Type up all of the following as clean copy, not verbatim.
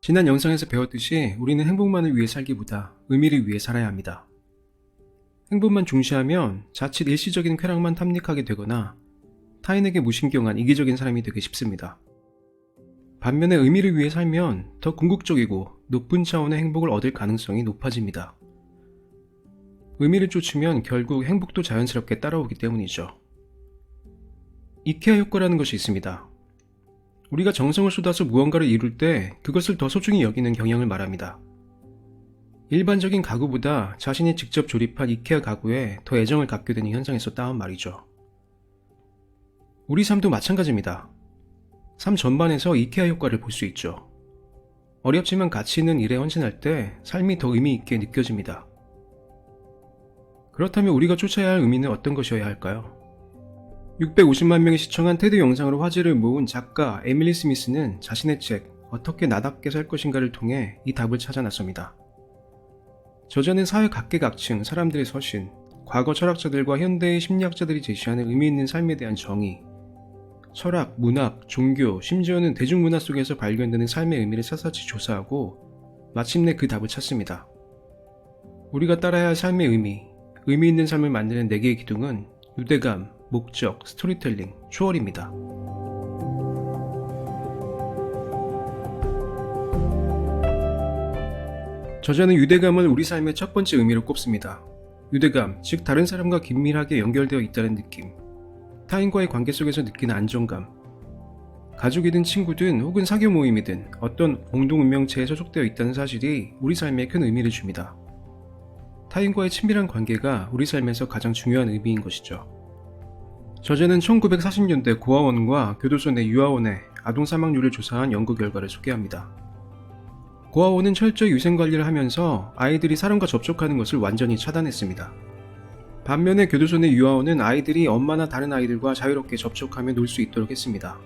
지난 영상에서 배웠듯이 우리는 행복만을 위해 살기보다 의미를 위해 살아야 합니다. 행복만 중시하면 자칫 일시적인 쾌락만 탐닉하게 되거나 타인에게 무신경한 이기적인 사람이 되기 쉽습니다. 반면에 의미를 위해 살면 더 궁극적이고 높은 차원의 행복을 얻을 가능성이 높아집니다. 의미를 쫓으면 결국 행복도 자연스럽게 따라오기 때문이죠. 이케아 효과라는 것이 있습니다. 우리가 정성을 쏟아서 무언가를 이룰 때 그것을 더 소중히 여기는 경향을 말합니다. 일반적인 가구보다 자신이 직접 조립한 이케아 가구에 더 애정을 갖게 되는 현상에서 따온 말이죠. 우리 삶도 마찬가지입니다. 삶 전반에서 이케아 효과를 볼 수 있죠. 어렵지만 가치 있는 일에 헌신할 때 삶이 더 의미 있게 느껴집니다. 그렇다면 우리가 쫓아야 할 의미는 어떤 것이어야 할까요? 650만 명이 시청한 테드 영상으로 화제를 모은 작가 에밀리 스미스는 자신의 책 어떻게 나답게 살 것인가를 통해 이 답을 찾아 나섭니다. 저자는 사회 각계각층 사람들의 서신, 과거 철학자들과 현대의 심리학자들이 제시하는 의미 있는 삶에 대한 정의, 철학, 문학, 종교, 심지어는 대중문화 속에서 발견되는 삶의 의미를 샅샅이 조사하고 마침내 그 답을 찾습니다. 우리가 따라야 할 삶의 의미 있는 삶을 만드는 4개의 기둥은 유대감, 목적, 스토리텔링, 초월입니다. 저자는 유대감을 우리 삶의 첫 번째 의미로 꼽습니다. 유대감, 즉 다른 사람과 긴밀하게 연결되어 있다는 느낌, 타인과의 관계 속에서 느끼는 안정감, 가족이든 친구든 혹은 사교 모임이든 어떤 공동운명체에 소속되어 있다는 사실이 우리 삶에 큰 의미를 줍니다. 타인과의 친밀한 관계가 우리 삶에서 가장 중요한 의미인 것이죠. 저자는 1940년대 고아원과 교도소 내 유아원의 아동 사망률을 조사한 연구 결과를 소개합니다. 고아원은 철저히 위생관리를 하면서 아이들이 사람과 접촉하는 것을 완전히 차단했습니다. 반면에 교도소 내 유아원은 아이들이 엄마나 다른 아이들과 자유롭게 접촉하며 놀 수 있도록 했습니다.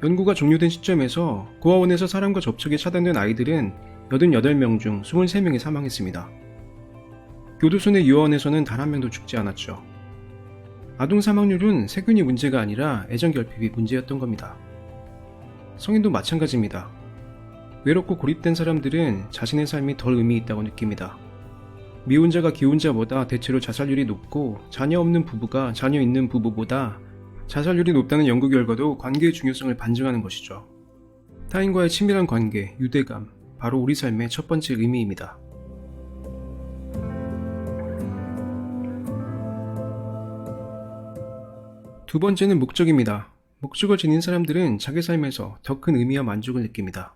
연구가 종료된 시점에서 고아원에서 사람과 접촉이 차단된 아이들은 88명 중 23명이 사망했습니다. 교도소 내 유아원에서는 단 한 명도 죽지 않았죠. 아동 사망률은 세균이 문제가 아니라 애정결핍이 문제였던 겁니다. 성인도 마찬가지입니다. 외롭고 고립된 사람들은 자신의 삶이 덜 의미 있다고 느낍니다. 미혼자가 기혼자보다 대체로 자살률이 높고 자녀 없는 부부가 자녀 있는 부부보다 자살률이 높다는 연구 결과도 관계의 중요성을 반증하는 것이죠. 타인과의 친밀한 관계, 유대감, 바로 우리 삶의 첫 번째 의미입니다. 두 번째는 목적입니다. 목적을 지닌 사람들은 자기 삶에서 더 큰 의미와 만족을 느낍니다.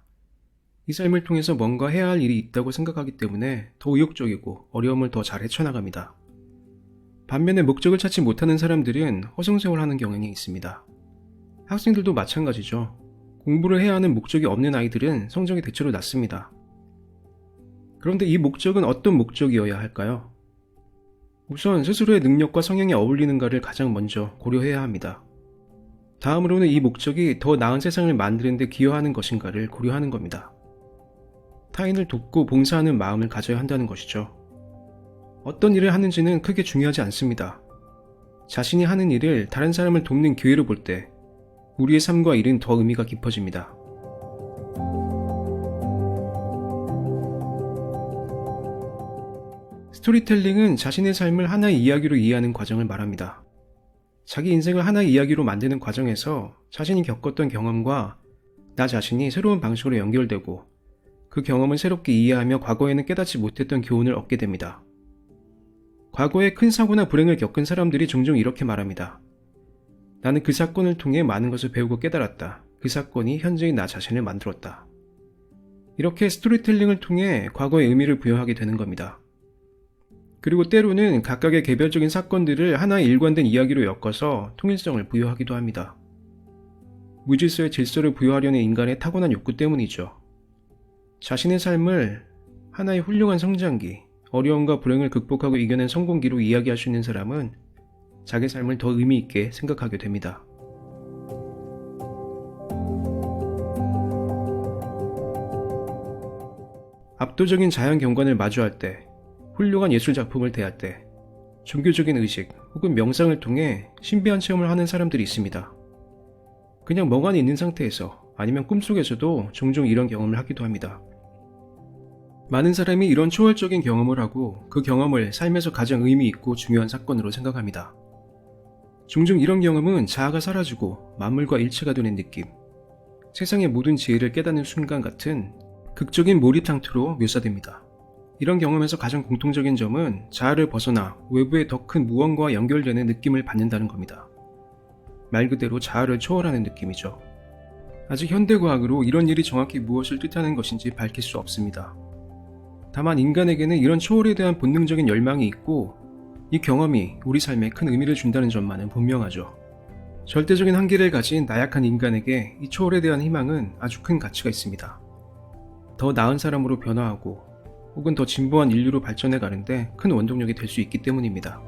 이 삶을 통해서 뭔가 해야 할 일이 있다고 생각하기 때문에 더 의욕적이고 어려움을 더 잘 헤쳐나갑니다. 반면에 목적을 찾지 못하는 사람들은 허송세월하는 경향이 있습니다. 학생들도 마찬가지죠. 공부를 해야 하는 목적이 없는 아이들은 성적이 대체로 낮습니다. 그런데 이 목적은 어떤 목적이어야 할까요? 우선 스스로의 능력과 성향에 어울리는가를 가장 먼저 고려해야 합니다. 다음으로는 이 목적이 더 나은 세상을 만드는 데 기여하는 것인가를 고려하는 겁니다. 타인을 돕고 봉사하는 마음을 가져야 한다는 것이죠. 어떤 일을 하는지는 크게 중요하지 않습니다. 자신이 하는 일을 다른 사람을 돕는 기회로 볼 때 우리의 삶과 일은 더 의미가 깊어집니다. 스토리텔링은 자신의 삶을 하나의 이야기로 이해하는 과정을 말합니다. 자기 인생을 하나의 이야기로 만드는 과정에서 자신이 겪었던 경험과 나 자신이 새로운 방식으로 연결되고 그 경험을 새롭게 이해하며 과거에는 깨닫지 못했던 교훈을 얻게 됩니다. 과거에 큰 사고나 불행을 겪은 사람들이 종종 이렇게 말합니다. 나는 그 사건을 통해 많은 것을 배우고 깨달았다. 그 사건이 현재의 나 자신을 만들었다. 이렇게 스토리텔링을 통해 과거의 의미를 부여하게 되는 겁니다. 그리고 때로는 각각의 개별적인 사건들을 하나의 일관된 이야기로 엮어서 통일성을 부여하기도 합니다. 무질서의 질서를 부여하려는 인간의 타고난 욕구 때문이죠. 자신의 삶을 하나의 훌륭한 성장기, 어려움과 불행을 극복하고 이겨낸 성공기로 이야기할 수 있는 사람은 자기 삶을 더 의미 있게 생각하게 됩니다. 압도적인 자연 경관을 마주할 때, 훌륭한 예술작품을 대할 때, 종교적인 의식 혹은 명상을 통해 신비한 체험을 하는 사람들이 있습니다. 그냥 멍하니 있는 상태에서 아니면 꿈속에서도 종종 이런 경험을 하기도 합니다. 많은 사람이 이런 초월적인 경험을 하고 그 경험을 삶에서 가장 의미 있고 중요한 사건으로 생각합니다. 종종 이런 경험은 자아가 사라지고 만물과 일체가 되는 느낌, 세상의 모든 지혜를 깨닫는 순간 같은 극적인 몰입 상태로 묘사됩니다. 이런 경험에서 가장 공통적인 점은 자아를 벗어나 외부의 더 큰 무언가와 연결되는 느낌을 받는다는 겁니다. 말 그대로 자아를 초월하는 느낌이죠. 아직 현대과학으로 이런 일이 정확히 무엇을 뜻하는 것인지 밝힐 수 없습니다. 다만 인간에게는 이런 초월에 대한 본능적인 열망이 있고 이 경험이 우리 삶에 큰 의미를 준다는 점만은 분명하죠. 절대적인 한계를 가진 나약한 인간에게 이 초월에 대한 희망은 아주 큰 가치가 있습니다. 더 나은 사람으로 변화하고 혹은 더 진보한 인류로 발전해 가는데 큰 원동력이 될 수 있기 때문입니다.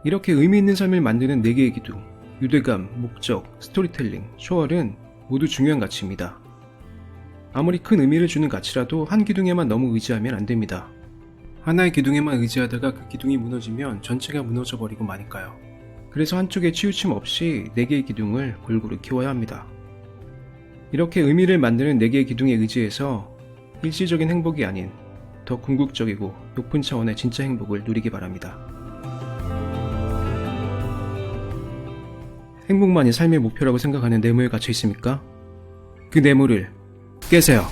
이렇게 의미 있는 삶을 만드는 4개의 기둥, 유대감, 목적, 스토리텔링, 초월은 모두 중요한 가치입니다. 아무리 큰 의미를 주는 가치라도 한 기둥에만 너무 의지하면 안 됩니다. 하나의 기둥에만 의지하다가 그 기둥이 무너지면 전체가 무너져 버리고 마니까요. 그래서 한쪽에 치우침 없이 4개의 기둥을 골고루 키워야 합니다. 이렇게 의미를 만드는 4개의 기둥에 의지해서 일시적인 행복이 아닌 더 궁극적이고 높은 차원의 진짜 행복을 누리기 바랍니다. 행복만이 삶의 목표라고 생각하는 네모에 갇혀 있습니까? 그 네모를 깨세요.